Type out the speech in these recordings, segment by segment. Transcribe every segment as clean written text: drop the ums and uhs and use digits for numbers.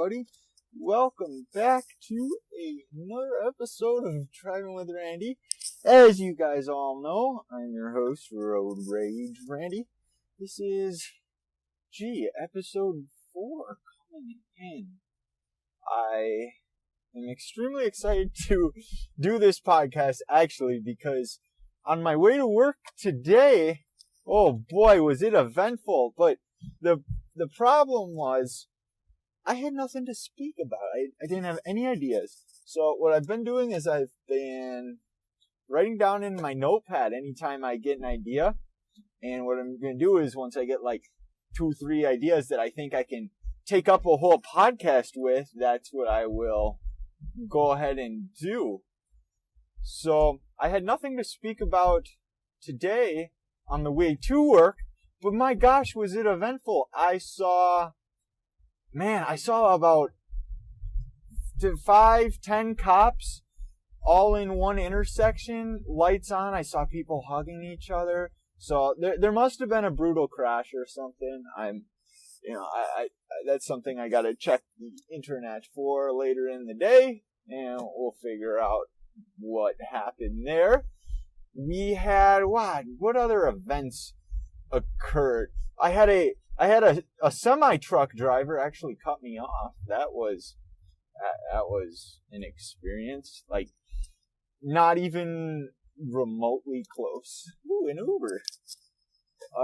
everybody. Welcome back to another episode of Driving with Randy. As you guys all know, I'm your host, Road Rage Randy. This is, episode 4 coming in. I am extremely excited to do this podcast, actually, because on my way to work today, oh boy, was it eventful, but the problem was, I had nothing to speak about. I didn't have any ideas. So what I've been doing is I've been writing down in my notepad anytime I get an idea. And what I'm going to do is once I get like 2-3 ideas that I think I can take up a whole podcast with, that's what I will go ahead and do. So I had nothing to speak about today on the way to work, but my gosh, was it eventful. I saw about 5-10 cops all in one intersection, lights on. I saw people hugging each other. So there must have been a brutal crash or something. That's something I gotta check the internet for later in the day, and we'll figure out what happened there. We had, what other events occurred? I had a semi-truck driver actually cut me off. That was an experience, like not even remotely close. Ooh, an Uber.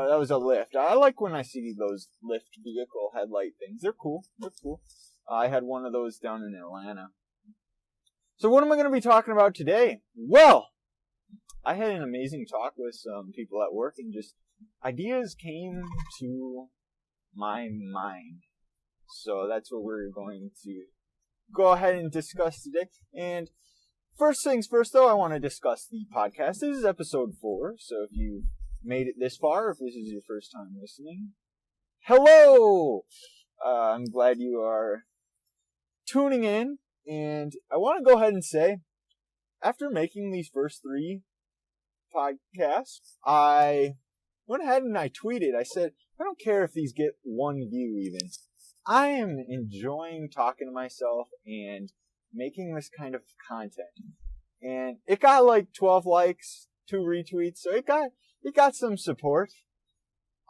That was a Lyft. I like when I see those Lyft vehicle headlight things. They're cool. I had one of those down in Atlanta. So what am I going to be talking about today? Well, I had an amazing talk with some people at work, and just ideas came to my mind. So that's what we're going to go ahead and discuss today. And first things first, though, I want to discuss the podcast. This is episode 4, so if you made it this far, if this is your first time listening, hello! I'm glad you are tuning in, and I want to go ahead and say, after making these first 3 podcasts, I went ahead and I tweeted. I said, I don't care if these get 1 view even. I am enjoying talking to myself and making this kind of content. And it got like 12 likes, 2 retweets, so it got some support.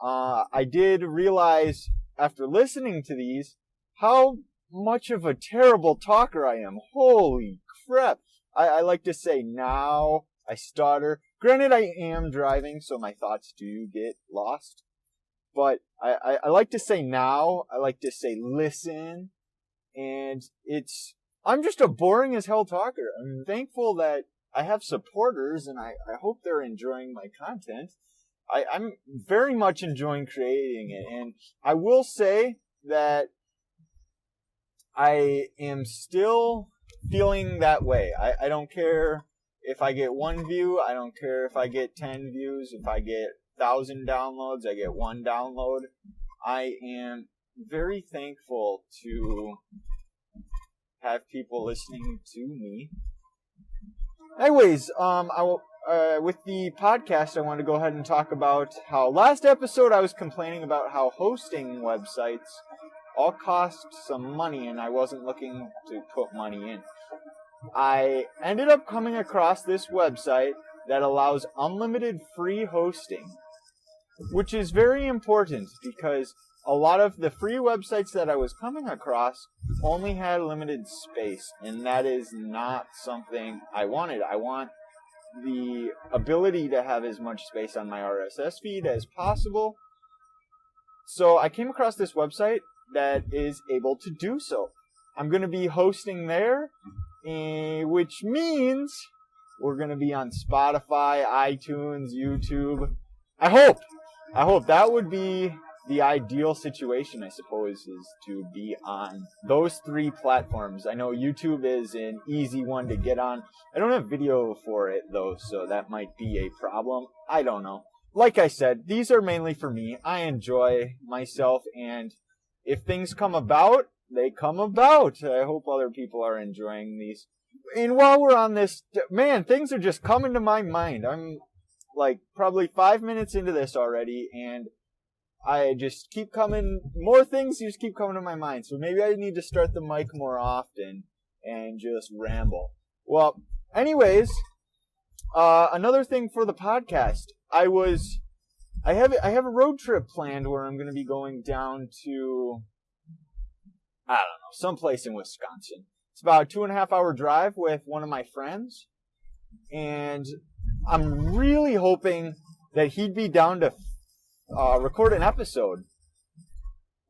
I did realize after listening to these how much of a terrible talker I am. Holy crap. I like to say now, I stutter. Granted, I am driving, so my thoughts do get lost. But I like to say now, I like to say listen, and I'm just a boring as hell talker. I'm thankful that I have supporters, and I hope they're enjoying my content. I'm very much enjoying creating it, and I will say that I am still feeling that way. I don't care if I get 1 view, I don't care if I get 10 views, if I get 1,000 downloads, I get 1 download. I am very thankful to have people listening to me. Anyways, with the podcast, I want to go ahead and talk about how last episode I was complaining about how hosting websites all cost some money, and I wasn't looking to put money in. I ended up coming across this website that allows unlimited free hosting, which is very important because a lot of the free websites that I was coming across only had limited space, and that is not something I wanted. I want the ability to have as much space on my RSS feed as possible. So I came across this website that is able to do so. I'm going to be hosting there, which means we're going to be on Spotify, iTunes, YouTube. I hope that would be the ideal situation, I suppose, is to be on those 3 platforms. I know YouTube is an easy one to get on. I don't have video for it, though, so that might be a problem. I don't know. Like I said, these are mainly for me. I enjoy myself, and if things come about, they come about. I hope other people are enjoying these. And while we're on this, man, things are just coming to my mind. I'm like probably 5 minutes into this already, and more things just keep coming to my mind. So maybe I need to start the mic more often and just ramble. Well, anyways, another thing for the podcast, I have a road trip planned where I'm going to be going down to, I don't know, someplace in Wisconsin. It's about a 2.5 hour drive with one of my friends, and I'm really hoping that he'd be down to record an episode.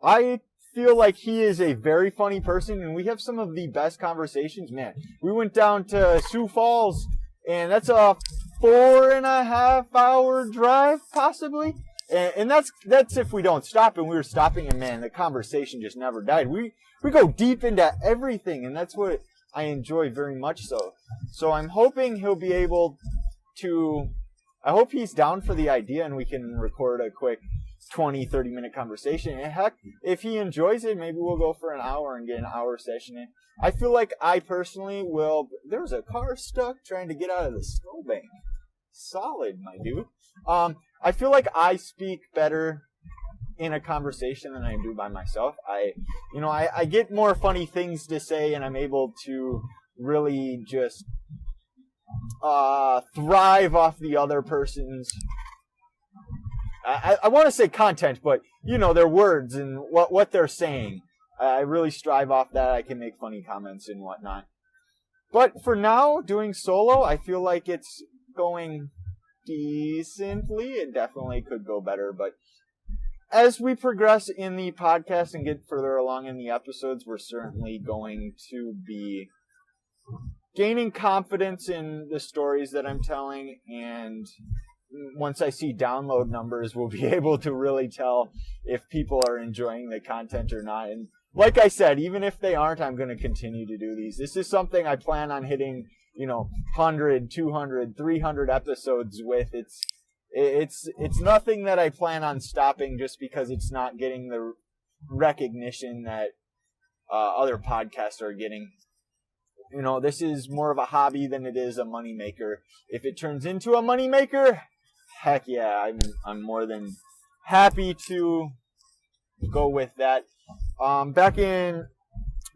I feel like he is a very funny person, and we have some of the best conversations. Man, we went down to Sioux Falls, and that's a 4.5 hour drive, possibly. And that's if we don't stop, and we were stopping, and man, the conversation just never died. We go deep into everything, and that's what I enjoy very much so. So I'm hoping he'll be able to, I hope he's down for the idea, and we can record a quick 20, 30-minute conversation. And heck, if he enjoys it, maybe we'll go for an hour and get an hour session in. I feel like I personally will. There's a car stuck trying to get out of the snowbank. Solid, my dude. I feel like I speak better in a conversation than I do by myself. I get more funny things to say, and I'm able to really just thrive off the other person's, I want to say content, but their words and what they're saying. I really strive off that. I can make funny comments and whatnot. But for now, doing solo, I feel like it's going decently. It definitely could go better, but as we progress in the podcast and get further along in the episodes, we're certainly going to be gaining confidence in the stories that I'm telling, and once I see download numbers, we'll be able to really tell if people are enjoying the content or not. And like I said, even if they aren't, I'm going to continue to do these. This is something I plan on hitting, 100, 200, 300 episodes with. It's nothing that I plan on stopping just because it's not getting the recognition that other podcasts are getting. This is more of a hobby than it is a moneymaker. If it turns into a moneymaker, heck yeah, I'm more than happy to go with that.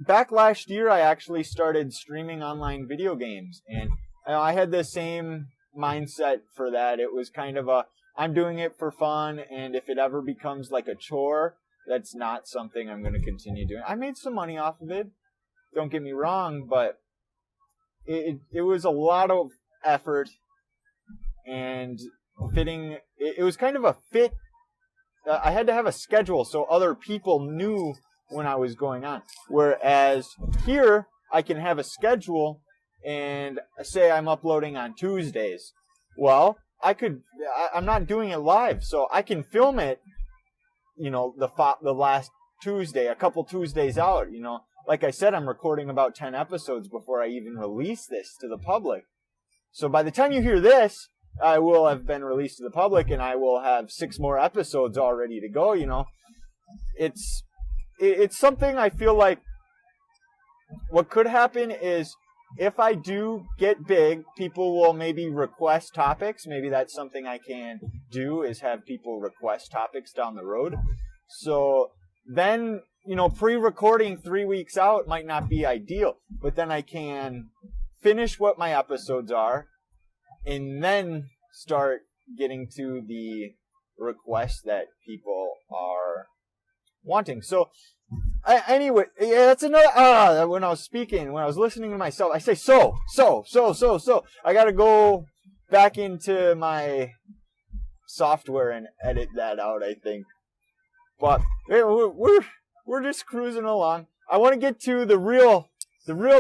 Back last year, I actually started streaming online video games, and I had the same mindset for that. It was kind of I'm doing it for fun, and if it ever becomes like a chore, that's not something I'm going to continue doing. I made some money off of it, don't get me wrong, but it was a lot of effort, and it was kind of a fit. I had to have a schedule so other people knew when I was going on. Whereas here, I can have a schedule and say I'm uploading on Tuesdays. Well, I'm not doing it live, so I can film it, the last Tuesday, a couple Tuesdays out, Like I said, I'm recording about 10 episodes before I even release this to the public. So by the time you hear this, I will have been released to the public, and I will have 6 more episodes all ready to go, It's something I feel like what could happen is if I do get big, people will maybe request topics. Maybe that's something I can do, is have people request topics down the road. So then, pre-recording 3 weeks out might not be ideal, but then I can finish what my episodes are and then start getting to the requests that people are wanting. So anyway, yeah, that's another, when I was listening to myself, I say so. I gotta go back into my software and edit that out, I think. But we're just cruising along. I want to get to the real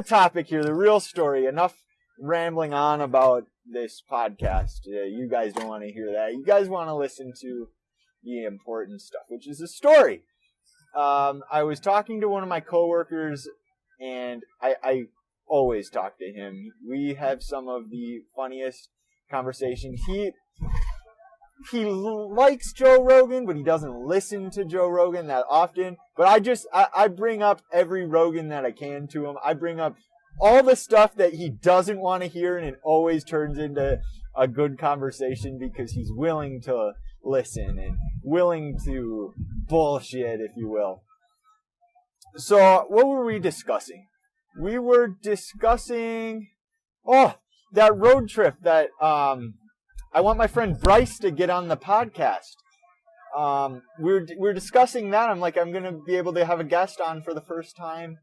topic here, the real story. Enough rambling on about this podcast. You guys don't want to hear that. You guys want to listen to the important stuff, which is the story. I was talking to one of my coworkers, and I always talk to him. We have some of the funniest conversation. He likes Joe Rogan, but he doesn't listen to Joe Rogan that often. But I bring up every Rogan that I can to him. I bring up all the stuff that he doesn't want to hear, and it always turns into a good conversation because he's willing to listen and willing to bullshit, if you will. So, what were we discussing? We were discussing, that road trip that I want my friend Bryce to get on the podcast. We're discussing that. I'm like, I'm going to be able to have a guest on for the first time.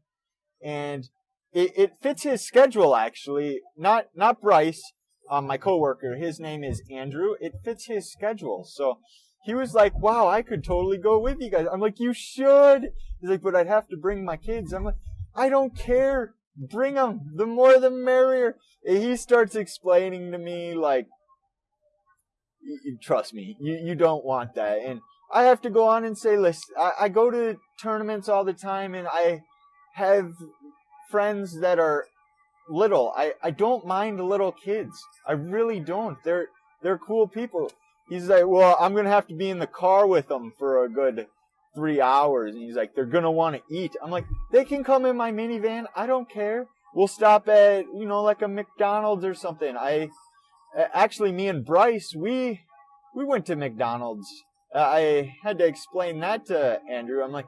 And it fits his schedule, actually. Not Bryce, my coworker. His name is Andrew. It fits his schedule. So he was like, wow, I could totally go with you guys. I'm like, you should. He's like, but I'd have to bring my kids. I'm like, I don't care. Bring them. The more the merrier. And he starts explaining to me, like, trust me, you don't want that. And I have to go on and say, listen, I go to tournaments all the time, and I have friends that are little. I don't mind little kids. I really don't. They're cool people. He's like, well, I'm going to have to be in the car with them for a good 3 hours. And he's like, they're going to want to eat. I'm like, they can come in my minivan. I don't care. We'll stop at, like a McDonald's or something. Actually, me and Bryce, we went to McDonald's. I had to explain that to Andrew. I'm like,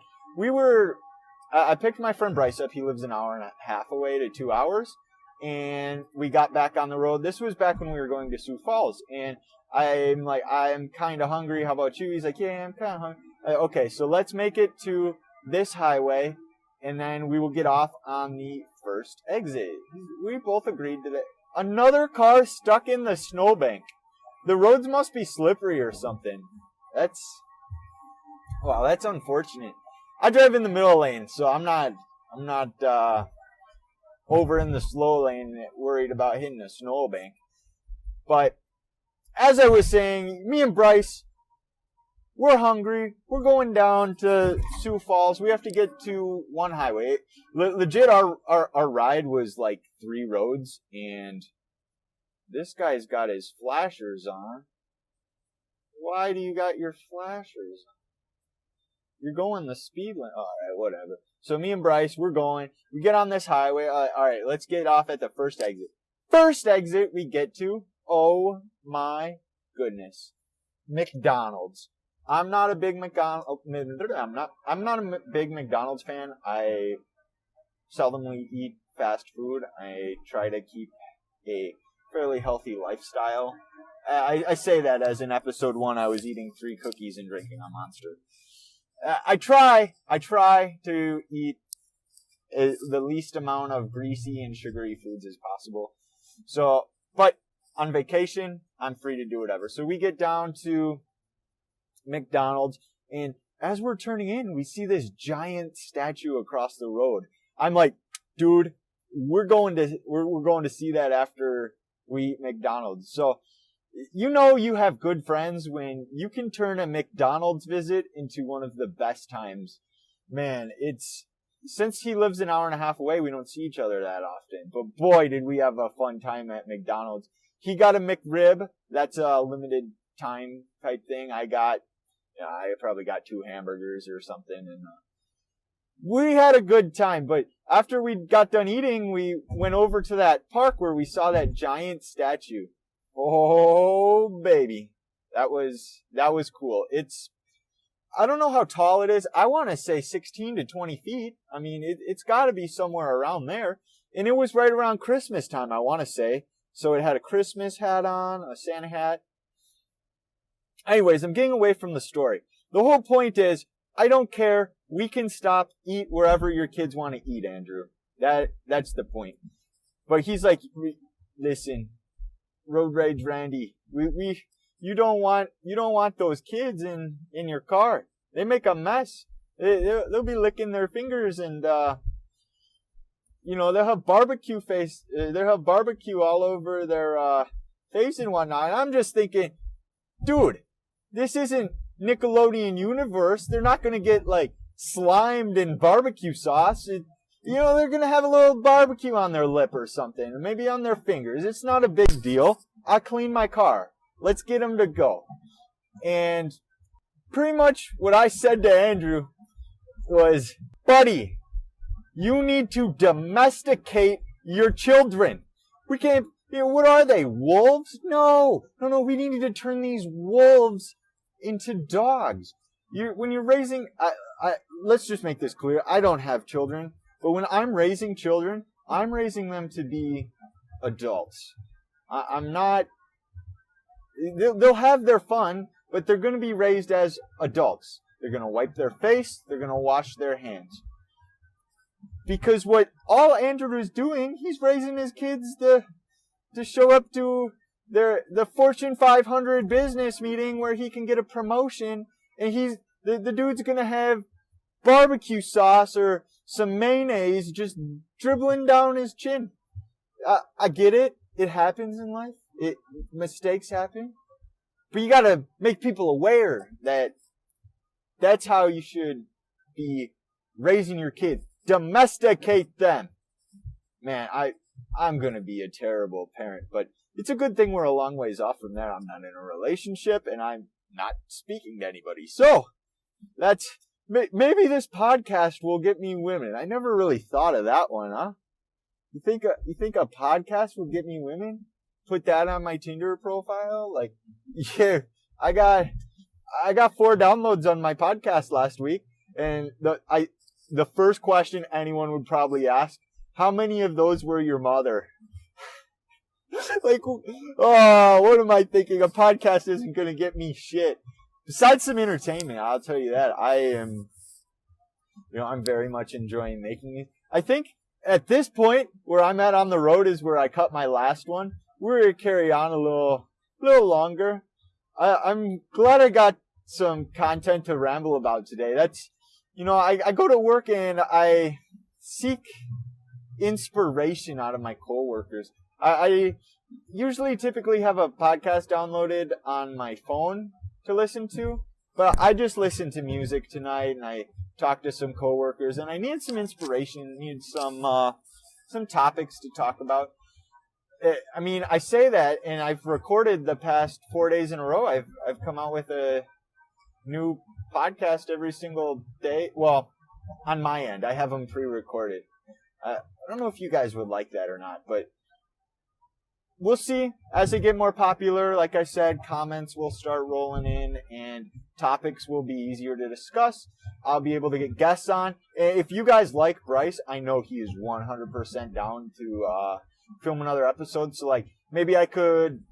I picked my friend Bryce up. He lives an hour and a half away to 2 hours. And we got back on the road. This was back when we were going to Sioux Falls. And I'm like, I'm kind of hungry. How about you? He's like, yeah, I'm kind of hungry. Okay, so let's make it to this highway. And then we will get off on the first exit. We both agreed to that. Another car stuck in the snowbank. The roads must be slippery or something. That's unfortunate. I drive in the middle lane, so I'm not over in the slow lane worried about hitting a snowbank. But as I was saying, me and Bryce, we're hungry. We're going down to Sioux Falls. We have to get to one highway. Legit, our ride was like 3 roads, and this guy's got his flashers on. Why do you got your flashers on? You're going the speed limit. All right, whatever. So me and Bryce, we're going. We get on this highway. All right, let's get off at the first exit. First exit we get to, oh my goodness, McDonald's. I'm not a big McDonald's. I'm not a big McDonald's fan. I seldomly eat fast food. I try to keep a fairly healthy lifestyle. I say that as in episode 1, I was eating 3 cookies and drinking a Monster. I try to eat the least amount of greasy and sugary foods as possible. So, but on vacation, I'm free to do whatever. So we get down to McDonald's, and as we're turning in, we see this giant statue across the road. I'm like, dude, we're going to see that after we eat McDonald's. So, you have good friends when you can turn a McDonald's visit into one of the best times. Man, since he lives an hour and a half away, we don't see each other that often. But boy, did we have a fun time at McDonald's. He got a McRib. That's a limited time type thing. I probably got 2 hamburgers or something. And we had a good time. But after we got done eating, we went over to that park where we saw that giant statue. Oh, baby. That was cool. I don't know how tall it is. I want to say 16 to 20 feet. I mean, it's got to be somewhere around there. And it was right around Christmas time, I want to say. So it had a Christmas hat on, a Santa hat. Anyways, I'm getting away from the story. The whole point is, I don't care. We can stop, eat wherever your kids want to eat, Andrew. That's the point. But he's like, listen, Road Rage Randy, you don't want those kids in your car. They make a mess. They'll be licking their fingers, and they'll have barbecue they'll have barbecue all over their face and whatnot. And I'm just thinking, dude, this isn't Nickelodeon Universe. They're not gonna get like slimed in barbecue sauce. They're going to have a little barbecue on their lip or something, or maybe on their fingers. It's not a big deal. I'll clean my car. Let's get them to go. And pretty much what I said to Andrew was, buddy, you need to domesticate your children. We can't, what are they, wolves? No, we need to turn these wolves into dogs. When you're raising, let's just make this clear. I don't have children, but when I'm raising children, I'm raising them to be adults. I'm not. They'll have their fun, but they're going to be raised as adults. They're going to wipe their face. They're going to wash their hands. Because what all Andrew is doing, he's raising his kids to show up to the Fortune 500 business meeting where he can get a promotion, and the dude's gonna have barbecue sauce or some mayonnaise just dribbling down his chin. I get it. It happens in life. Mistakes happen. But you gotta make people aware that that's how you should be raising your kids. Domesticate them. Man, I'm gonna be a terrible parent, but it's a good thing we're a long ways off from that. I'm not in a relationship, and I'm not speaking to anybody. So, maybe this podcast will get me women. I never really thought of that one, huh? You think a podcast would get me women? Put that on my Tinder profile? Like, yeah, I got 4 downloads on my podcast last week, and the first question anyone would probably ask, how many of those were your mother? Like, oh, what am I thinking? A podcast isn't going to get me shit. Besides some entertainment, I'll tell you that. I'm very much enjoying making these. I think at this point, where I'm at on the road is where I cut my last one. We're going to carry on a little longer. I'm glad I got some content to ramble about today. That's, I go to work and I seek inspiration out of my coworkers. I usually typically have a podcast downloaded on my phone to listen to, but I just listened to music tonight and I talked to some coworkers and I needed some inspiration, needed some topics to talk about. I mean, I say that, and I've recorded the past 4 days in a row. I've come out with a new podcast every single day. Well, on my end, I have them pre-recorded. I don't know if you guys would like that or not, but we'll see as they get more popular. Like I said, comments will start rolling in and topics will be easier to discuss. I'll be able to get guests on. If you guys like Bryce, I know he is 100% down to film another episode. So like maybe I could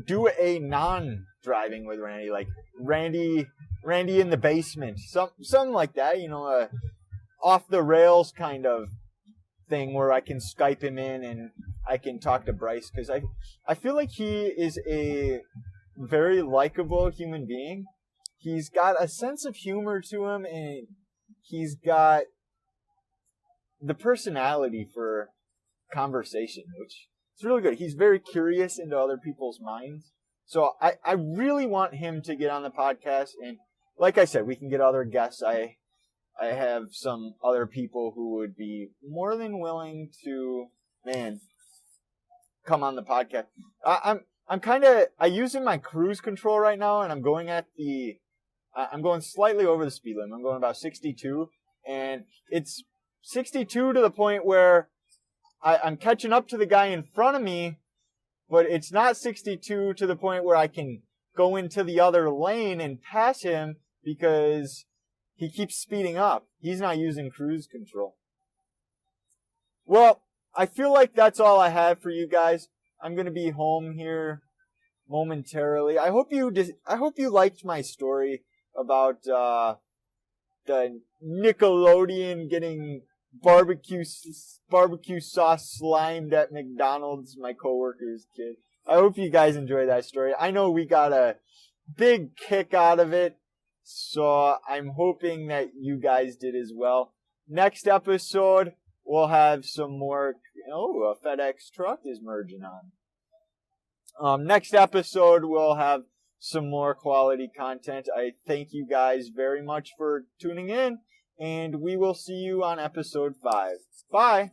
do a non-driving with Randy, like Randy in the basement, something like that, a off the rails kind of thing where I can Skype him in and I can talk to Bryce, because I feel like he is a very likable human being. He's got a sense of humor to him, and he's got the personality for conversation, which is really good. He's very curious into other people's minds. So I really want him to get on the podcast, and like I said, we can get other guests. I have some other people who would be more than willing to, come on the podcast. I'm using my cruise control right now, and I'm going slightly over the speed limit. I'm going about 62, and it's 62 to the point where I'm catching up to the guy in front of me, but it's not 62 to the point where I can go into the other lane and pass him because he keeps speeding up. He's not using cruise control. Well, I feel like that's all I have for you guys. I'm going to be home here momentarily. I hope you liked my story about the Nickelodeon getting barbecue sauce slimed at McDonald's, my coworker's kid. I hope you guys enjoy that story. I know we got a big kick out of it, so I'm hoping that you guys did as well. Next episode, we'll have some more. A FedEx truck is merging on. Next episode, we'll have some more quality content. I thank you guys very much for tuning in, and we will see you on episode 5. Bye!